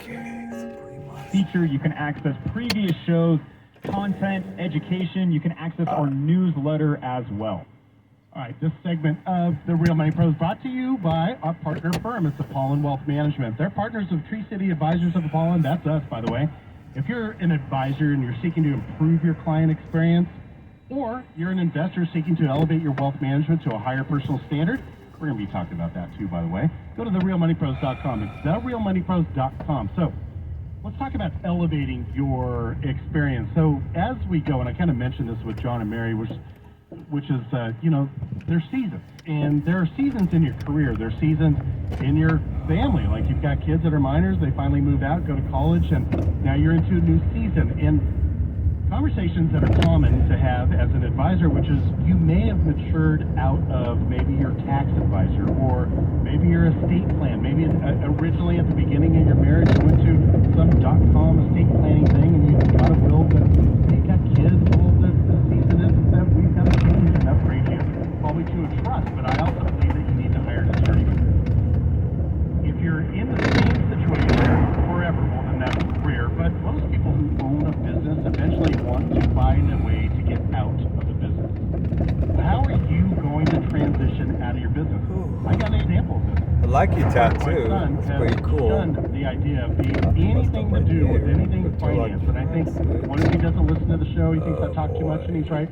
feature. You can access previous shows, content, education. You can access our newsletter as well. All right, this segment of The Real Money Pros brought to you by our partner firm. It's Apollon Wealth Management. They're partners of Tree City Advisors of Apollon. That's us, by the way. If you're an advisor and you're seeking to improve your client experience, or you're an investor seeking to elevate your wealth management to a higher personal standard, we're going to be talking about that too, by the way. Go to therealmoneypros.com. It's therealmoneypros.com. So let's talk about elevating your experience. So as we go, and I kind of mentioned this with John and Mary, which is, there's seasons. And there are seasons in your career. There are seasons in your family. Like you've got kids that are minors. They finally move out, go to college, and now you're into a new season. And conversations that are common to have as an advisor, which is you may have matured out of maybe your tax advisor or maybe your estate plan. Maybe originally at the beginning of your marriage you went to some .com estate planning thing and you got a will, but you got kids. Well, the season is that we've got to change and upgrade you, probably to a trust. But I also believe that you need to hire an attorney. If you're in the same situation forever, well then that's rare. But most people who own a business eventually want to find a way to get out of the business. How are you going to transition out of your business? I got an example of this. I like your tattoo. My son It's has pretty cool. shunned the idea of being anything to do with anything finance. And I think one is he doesn't listen to the show. He thinks I talk too much, and he's right.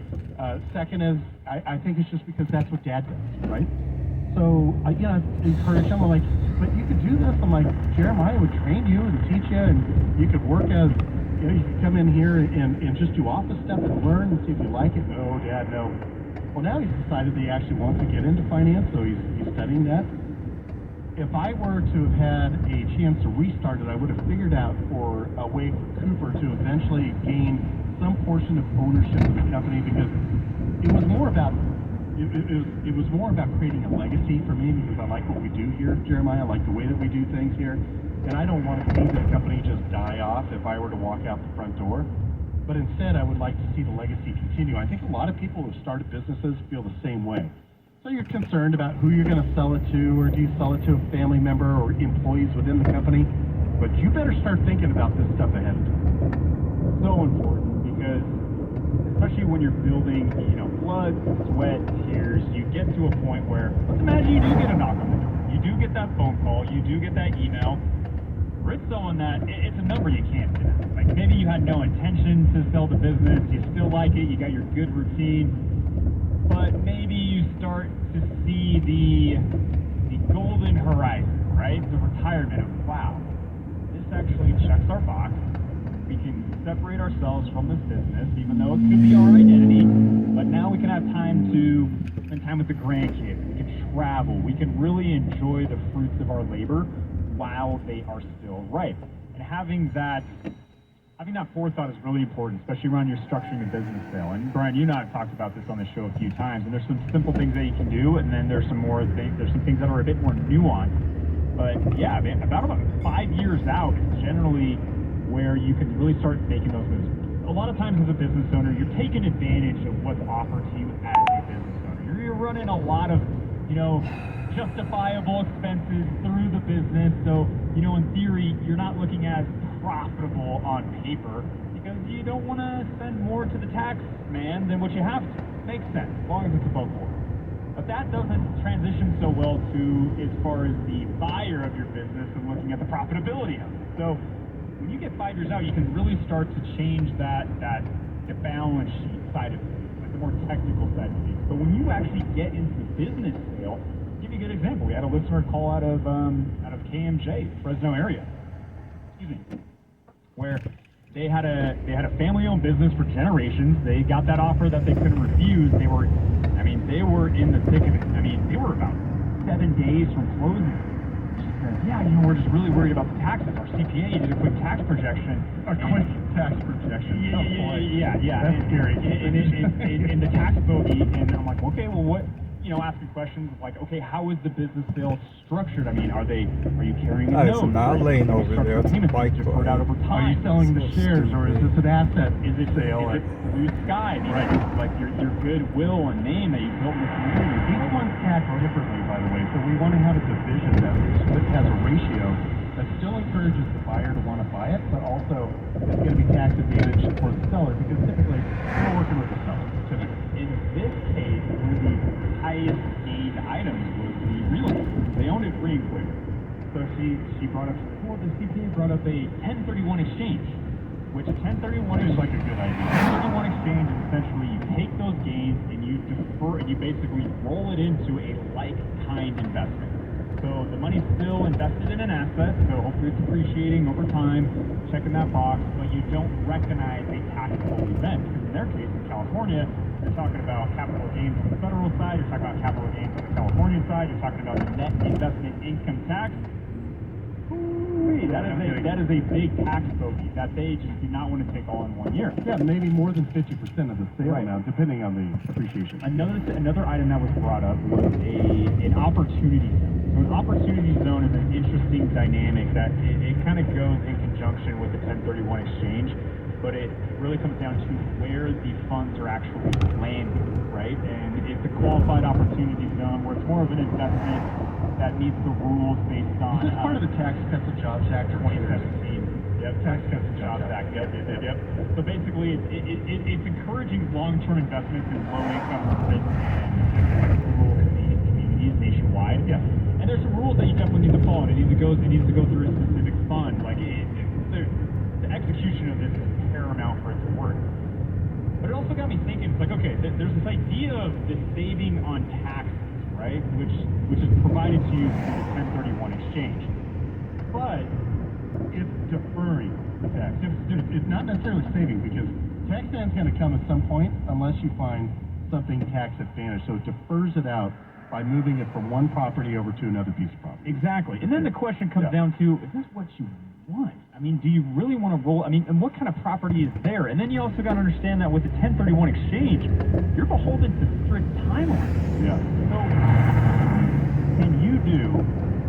Second is I think it's just because that's what Dad does, right? So I encourage him. I'm like, but you could do this. I'm like, Jeremiah would train you and teach you, and you could work as, you could come in here and just do office stuff and learn and see if you like it. No, Dad, no. Well, now he's decided that he actually wants to get into finance, so he's studying that. If I were to have had a chance to restart it, I would have figured out for a way for Cooper to eventually gain some portion of ownership of the company, because it was more about it was more about creating a legacy for me, because I like what we do here, Jeremiah. I like the way that we do things here, and I don't want to see the company just die off if I were to walk out the front door. But instead, I would like to see the legacy continue. I think a lot of people who started businesses feel the same way. So you're concerned about who you're going to sell it to, or do you sell it to a family member or employees within the company? But you better start thinking about this stuff ahead of time. So important, because especially when you're building, blood, sweat, tears, you get to a point where, let's imagine you do get a knock on the door. You do get that phone call, you do get that email. It's on that, it's a number you can't deny. Like maybe you had no intention to sell the business, you still like it, you got your good routine, but maybe you start to see the golden horizon, right? The retirement of, wow, this actually checks our box. We can separate ourselves from this business, even though it could be our identity, but now we can have time to spend time with the grandkids. We can travel. We can really enjoy the fruits of our labor while they are still ripe. And having that forethought is really important, especially around your structuring a business sale. And Brian, you and I have talked about this on the show a few times, and there's some simple things that you can do, and then there's some things that are a bit more nuanced. But yeah, about 5 years out is generally where you can really start making those moves. A lot of times as a business owner, you're taking advantage of what's offered to you as a business owner. You're running a lot of, justifiable expenses through the business. So, in theory, you're not looking as profitable on paper because you don't want to spend more to the tax man than what you have to. Makes sense, as long as it's above board. But that doesn't transition so well to as far as the buyer of your business and looking at the profitability of it. So when you get 5 years out, you can really start to change the balance sheet side of things, like the more technical side of things. But when you actually get into the business sale, I'll give you a good example. We had a listener call out of KMJ, Fresno area, where they had a family-owned business for generations. They got that offer that they couldn't refuse. They were in the thick of it. They were about 7 days from closing. Yeah, we're just really worried about the taxes. Our CPA did a quick tax projection. A quick tax projection. Yeah. That's scary. And the tax bogey, and I'm like, okay, well, what? Asking questions like, okay, how is the business sale structured? Are you carrying a note? It's not laying over there. It's a bike spread out over time. Are you selling the shares, or is this an asset? Is it sale? Is it blue sky? Right. Like your goodwill and name that you built in the community. These ones taxed differently, by the way. So we want to have a division that has a ratio that still encourages the buyer to want to buy it, but also it's going to be tax advantage for the seller because typically we're working with the seller. In this case, one of the highest gained items was the real estate. They owned it free and clear. So she brought up, well, the CPA brought up a 1031 exchange, which a 1031 is like a good idea. 1031 exchange is essentially you take those gains and you defer and you basically roll it into a like-kind investment. So the money's still invested in an asset, so hopefully it's appreciating over time, checking that box, but you don't recognize a taxable event. Because in their case, in California, you're talking about capital gains on the federal side, you're talking about capital gains on the California side, you're talking about the net investment income tax. Ooh, that is a big tax bogey that they just do not want to take all in 1 year. Yeah, maybe more than 50% of the sale Right. now, depending on the appreciation. Another item that was brought up was an opportunity zone. So an opportunity zone is an interesting dynamic that it kind of goes in conjunction with the 1031 exchange, but it really comes down to where the funds are actually landing, right? And it's a qualified opportunity zone where it's more of an investment that meets the rules based on... Is this part of the Tax Cuts and Jobs Act of 2017? Yep, Tax Cuts and Jobs Act. Yep. So basically, it's encouraging long-term investments in low-income urban and rural communities nationwide. Yeah. And there's some rules that you definitely need to follow. It needs to go through a specific fund. Like the execution of this is paramount for it to work. But it also got me thinking. It's like, okay, there's this idea of the saving on taxes, right? Which is provided to you through the 1031 exchange. But it's deferring the tax. It's not necessarily saving because tax plan's going to come at some point unless you find something tax advantage. So it defers it out by moving it from one property over to another piece of property. Exactly. And then the question comes down to, is this what you want? I mean, do you really want to roll? I mean, and what kind of property is there? And then you also got to understand that with the 1031 exchange, you're beholden to strict timelines. Yeah. So, can you do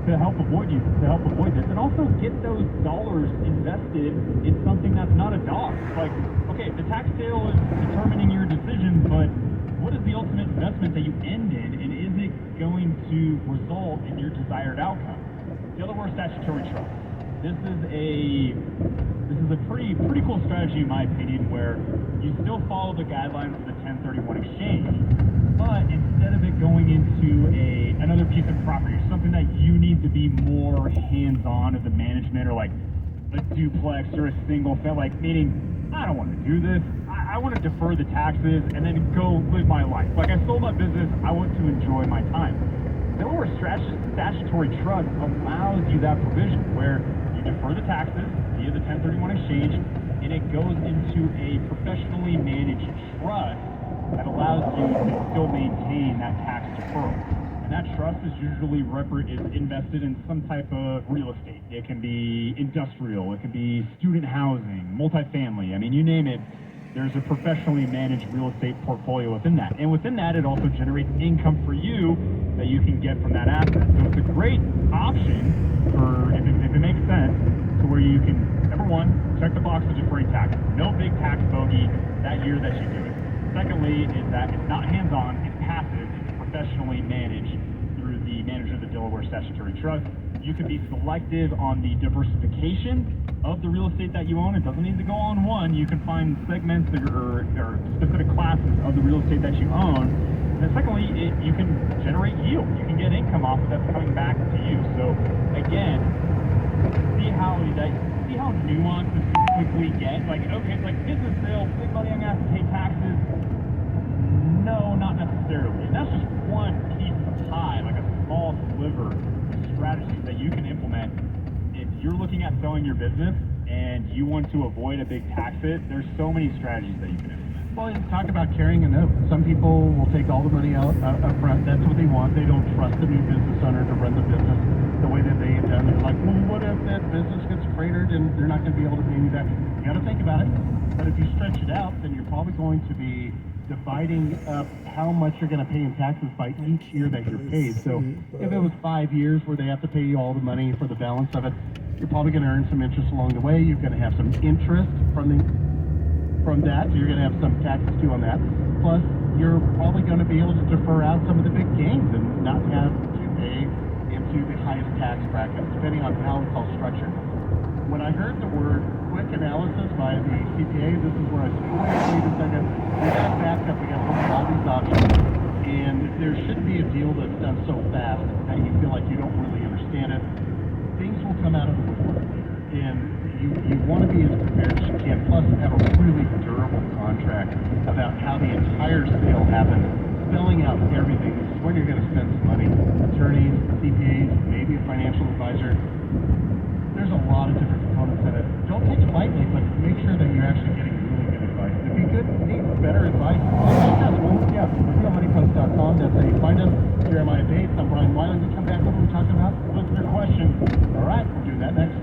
to help avoid this, and also get those dollars invested in something that's not a dog? Like, okay, the tax sale is determining your decision, but what is the ultimate investment that you end in, and is it going to result in your desired outcome? Delaware statutory trust. This is a pretty cool strategy in my opinion, where you still follow the guidelines of the 1031 exchange, but instead of it going into another piece of property, something that you need to be more hands-on as a management, or like a duplex or a single family, like meaning I don't want to do this. I want to defer the taxes and then go live my life. Like, I sold my business, I want to enjoy my time. Delaware statutory trust allows you that provision where you defer the taxes via the 1031 exchange, and it goes into a professionally managed trust that allows you to still maintain that tax deferral. And that trust is usually is invested in some type of real estate. It can be industrial, it can be student housing, multifamily, I mean, you name it. There's a professionally managed real estate portfolio within that. And within that, it also generates income for you that you can get from that asset. So it's a great option for, if it makes sense, to where you can, number one, check the box of deferring taxes. No big tax bogey that year that you do it. Secondly, is that it's not hands-on, it's passive, it's professionally managed through the manager of the Delaware Statutory Trust. You can be selective on the diversification of the real estate that you own. It doesn't need to go on one. You can find segments or specific classes of the real estate that you own. And then secondly, you can generate yield. You can get income off of that's coming back to you. So again, see how nuanced this can quickly get. Like, okay, it's like business sale, big money, I'm gonna have to pay taxes. No, not necessarily. And that's just one piece of the pie, like a small sliver of strategies that you can implement. If you're looking at selling your business and you want to avoid a big tax hit, there's so many strategies that you can implement. Well, let's talk about carrying a note. Some people will take all the money out up front. That's what they want. They don't trust the new business owner to run the business the way that they had done. They're like, well, what if that business gets cratered and they're not going to be able to pay me back? You got to think about it. But if you stretch it out, then you're probably going to be dividing up how much you're going to pay in taxes by each year that you're paid. So if it was 5 years where they have to pay you all the money for the balance of it, you're probably going to earn some interest along the way. You're going to have some interest from that, so you're going to have some taxes too on that. Plus, you're probably going to be able to defer out some of the big gains and not have to pay into the highest tax bracket, depending on how it's all structured. When I heard the word quick analysis by the CPA, this is where I said, wait a second, we got to back up, we got to look at all these options, and there shouldn't be a deal that's done so fast that you feel like you don't really understand it. Things will come out of the woodwork later, and you want to be as prepared as you can, plus have a really durable contract about how the entire sale happens, spelling out everything. This is when you're going to spend some money. Attorneys, CPAs, maybe a financial advisor. There's a lot of different components in it. Don't take it lightly, but make sure that you're actually getting really good advice. If you could need better advice, check us. We'll look you up. RealMoneyPros.com. That's how you find us. Jeremiah Bates. I'm Brian Wiley. We come back over and talk about listener questions. All right, we'll do that next.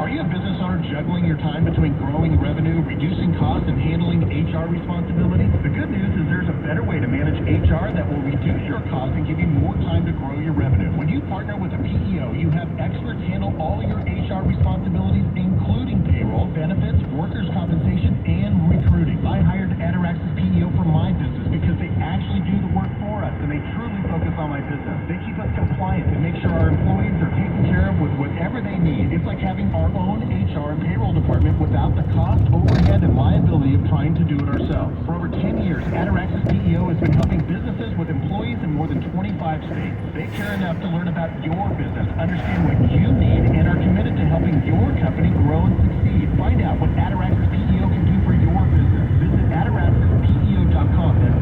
Are you a business owner juggling your time between growing revenue, reducing costs, and handling HR responsibility? The good news is there's a better way to manage HR that will reduce your costs and give you more time to grow your revenue. When you partner with a PEO, you have experts handle all your HR responsibilities, including payroll, benefits, workers' compensation, and recruiting. I hired Atarax's PEO for my business because they actually do the work for us, and they truly focus on my business. They keep us compliant and make sure our employees are taken care of with whatever they need. It's like having our own HR and payroll department without the cost, overhead, and liability of trying to do it ourselves. For over 10 years, Atarax's PEO has been helping businesses with employees in more than 25 states. They care enough to learn about your business, understand what you need, and are committed to helping your company grow and succeed. Find out what Atarax's PEO can do for your business. Visit ataraxpeo.com. That's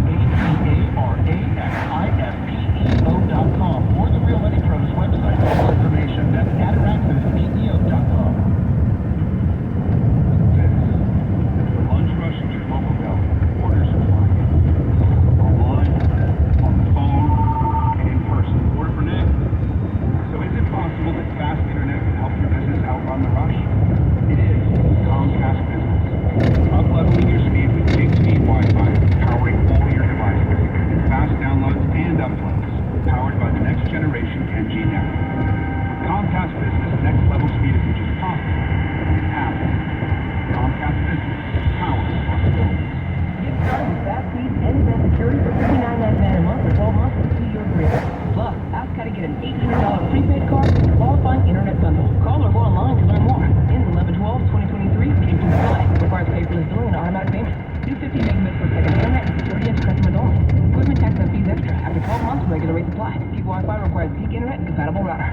ATARAXISPEO.com or the Real Money Pros website for more information. That's ataraxpeo.com. Lunch rush at your local deli. Orders are flying in. Online, on the phone, and in person. Order for Nick. So is it possible that fast internet can help your business outrun the rush? It is. Comcast Business. Up-leveling your speed with gig-speed Wi-Fi, powering all your devices. Fast downloads and uploads, powered by the next generation NG network. With Comcast Business, next level speed isn't just possible, it's happening. Comcast Business, powers possibilities. Get started with fast speed end-to-end security for $59.99 a month for 12 months with a 2-year agreement. Plus, ask how to get an $800 prepaid card with a qualifying internet bundle. Call or go online to learn more. Ends 11/12/2023. Came to apply. Requires paperless billing and automatic payment. New 50 megabits per second internet and security and customers only. Equipment tax and fees extra. After 12 months, regular rates apply. Peak Wi-Fi requires peak internet and compatible router.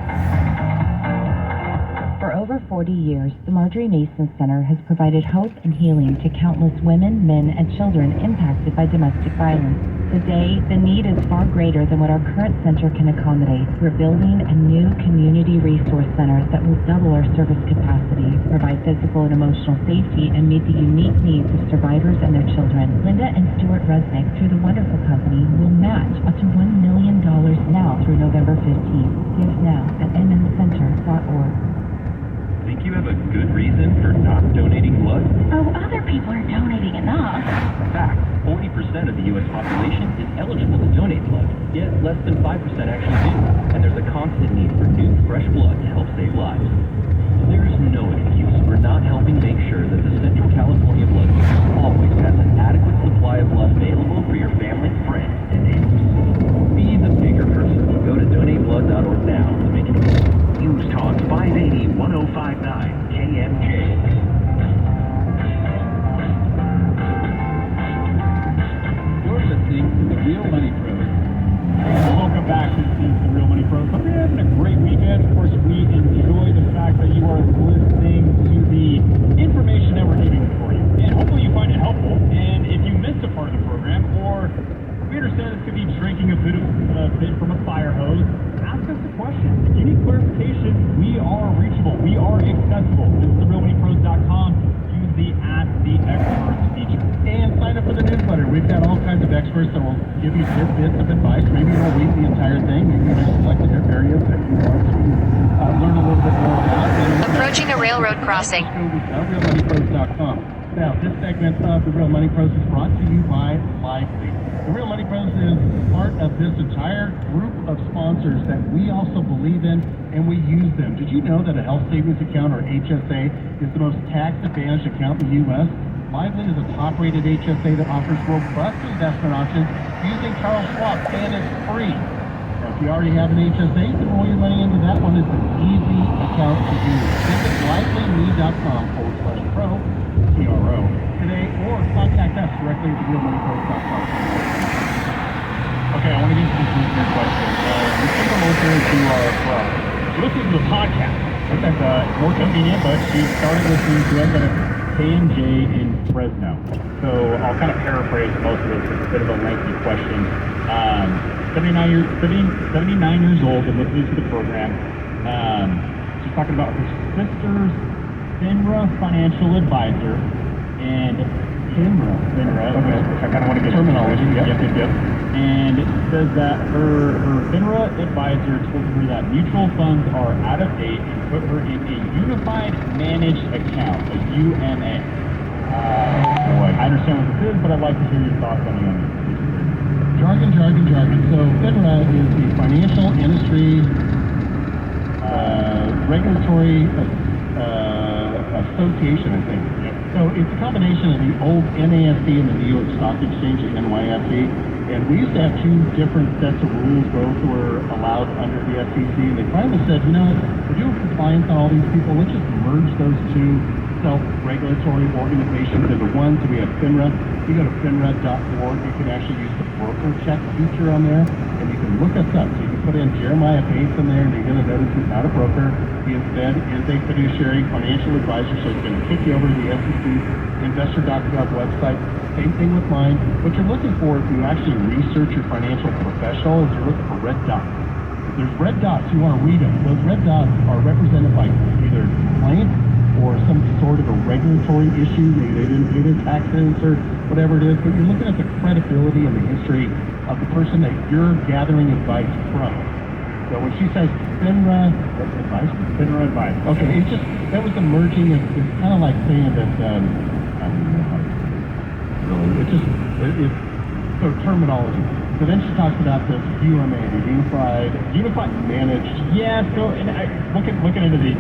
For over 40 years, the Marjorie Mason Center has provided hope and healing to countless women, men, and children impacted by domestic violence. Today, the need is far greater than what our current center can accommodate. We're building a new community resource center that will double our service capacity, provide physical and emotional safety, and meet the unique needs of survivors and their children. Linda and Stuart Resnick, through the wonderful company, will match up to $1 million now through November 15th. Give now at mncenter.org. Think you have a good reason for not donating blood? Oh, other people are donating enough. Fact, 40% of the U.S. population is eligible to donate blood, yet less than 5% actually do, and there's a constant need for new, fresh blood to help save lives. There is no excuse for not helping make sure that the Central California Blood Bank always has an adequate supply of blood available for your family, friends, and neighbors. Be the bigger person. Go to donateblood.org now to make it easy. News Talk 580 1059 KMJ. You're listening to The Real Money Pros. Welcome back. This is The Real Money Pros. Hope you're having a great weekend. Of course, we enjoy the fact that you are listening to the information that we're giving for you. And hopefully you find it helpful. And if you missed a part of the program, or we understand this could be drinking a bit from a fire hose, ask us a question. If you need clarification, we are reachable. We are accessible. Visit therealmoneypros.com. Use the Ask the Experts feature. And sign up for the newsletter. We've got all kinds of experts that will give you tidbits of advice. Maybe you don't read the entire thing. Maybe you just select the areas that you want to learn a little bit more about. Approaching a railroad crossing. Go to realmoneypros.com. Now, this segment of The Real Money Pros is brought to you by Lively. The Real Money Pros is part of this entire group of sponsors that we also believe in, and we use them. Did you know that a health savings account, or HSA, is the most tax-advantaged account in the U.S.? Lively is a top-rated HSA that offers robust investment options using Charles Schwab, and it's free. Now, if you already have an HSA, you can roll your money into that one. It's an easy account to use. Visit livelyme.com/pro, P-R-O, today, or contact us directly at realmoneypros.com. Okay, I want to get to this listener question. We sent a listener to our club. She listens to the podcast. That's more convenient, but she started listening to us at a K&J in Fresno. So I'll kind of paraphrase most of this. It's a bit of a lengthy question. 79 years old and listening to the program. She's talking about her sister's FINRA financial advisor and FINRA, okay. Which I kind of want to get terminology. Yep. And it says that her FINRA advisor told her that mutual funds are out of date and put her in a unified managed account, a UMA. I understand what this is, but I'd like to hear your thoughts on UMA. Jargon. So FINRA is the Financial Industry Regulatory Association, I think. Yep. So it's a combination of the old NASD and the New York Stock Exchange, the NYSE. And we used to have two different sets of rules. Both were allowed under the SEC. And they finally said, you know, we're doing compliance on all these people. Let's just merge those two self-regulatory organizations into one. So we have FINRA. You go to FINRA.org. You can actually use the broker check feature on there, and you can look us up. So you can put in Jeremiah Bates in there, and you're going to notice he's not a broker. He instead is a fiduciary financial advisor. So he's going to kick you over to the SEC investor.gov website. Same thing with mine. What you're looking for if you actually research your financial professional is you're looking for red dots. If there's red dots, you want to read them. Those red dots are represented by either complaint or some sort of a regulatory issue. Maybe they didn't pay their taxes or whatever it is, but you're looking at the credibility and the history of the person that you're gathering advice from. So when she says FINRA advice, FINRA advice. Okay, it's just, that was the merging. It's kind of like saying that, I don't know how to really, it's so terminology. So then she talks about this UMA, the unified managed. Yeah, so and looking into the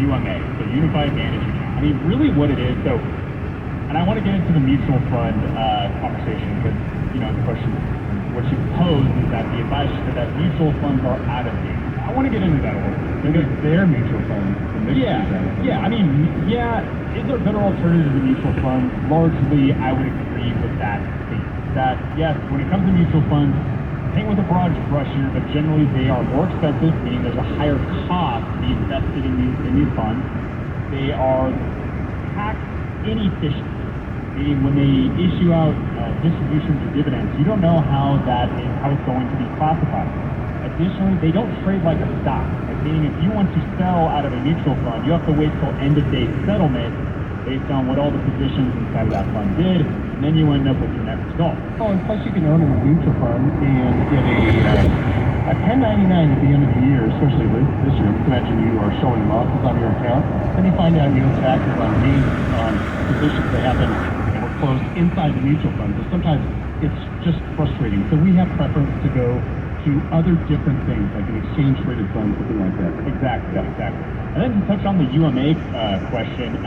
UMA, the Unified Managed Account. I mean, really what it is, so, and I want to get into the mutual fund conversation because, you know, the question, what she posed is that the advice said that mutual funds are out of date. I want to get into that a little bit. Because they're mutual funds. Yeah, I mean, is there a better alternative to mutual funds? Largely, I would agree with that statement. That, yes, when it comes to mutual funds, paint with a broad brush here, but generally they are more expensive, meaning there's a higher cost to be invested in these funds. They are tax inefficient, meaning when they issue out distributions or dividends, you don't know how it's going to be classified. Additionally, they don't trade like a stock, meaning if you want to sell out of a mutual fund, you have to wait till end of day settlement based on what all the positions inside of that fund did, and then you end up with your net result. Oh, and plus you can own a mutual fund and get a 1099 at the end of the year, especially this year. Imagine you are showing losses on your account, then you find out you owe taxes on gains on positions that happen and were closed inside the mutual fund. So sometimes it's just frustrating. So we have preference to go to other different things, like an exchange-traded fund, something like that. Exactly. And then to touch on the UMA question,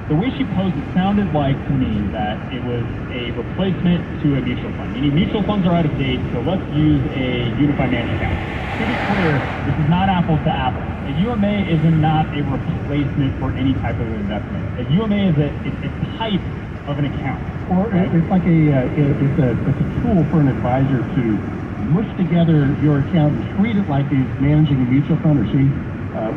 the way she posed it sounded like to me that it was a replacement to a mutual fund. Meaning mutual funds are out of date, so let's use a unified managed account. To be clear, this is not apples to apples. A UMA is not a replacement for any type of investment. A UMA is a type of an account. Or it's like it's a tool for an advisor to mush together your account and treat it like he's managing a mutual fund, or she.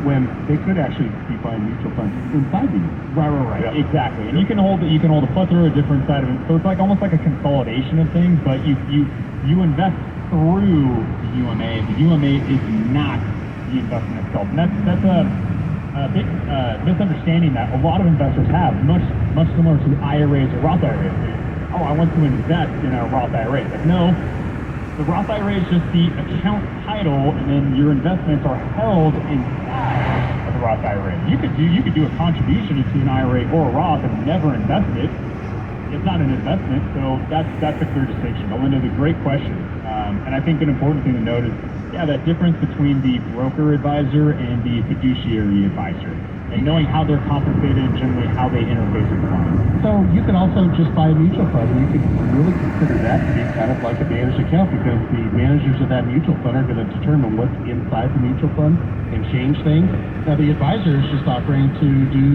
When they could actually be buying mutual funds inside the Right. Yeah. Exactly. And you can hold a plethora of different side of it. So it's like almost like a consolidation of things, but you invest through the UMA. The UMA is not the investment itself. And that's a big misunderstanding that a lot of investors have, much similar to IRAs or Roth IRAs. Oh, I want to invest in a Roth IRA. Like, no. The Roth IRA is just the account title, and then your investments are held inside of the Roth IRA. You could do a contribution into an IRA or a Roth and never invest it. It's not an investment, so that's a clear distinction. Melinda, the great question, and I think an important thing to note is Yeah, that difference between the broker advisor and the fiduciary advisor, and knowing how they're compensated and generally how they interface with clients. So you can also just buy a mutual fund, and you can really consider that to be kind of like a managed account, because the managers of that mutual fund are going to determine what's inside the mutual fund and change things. Now the advisor is just offering to do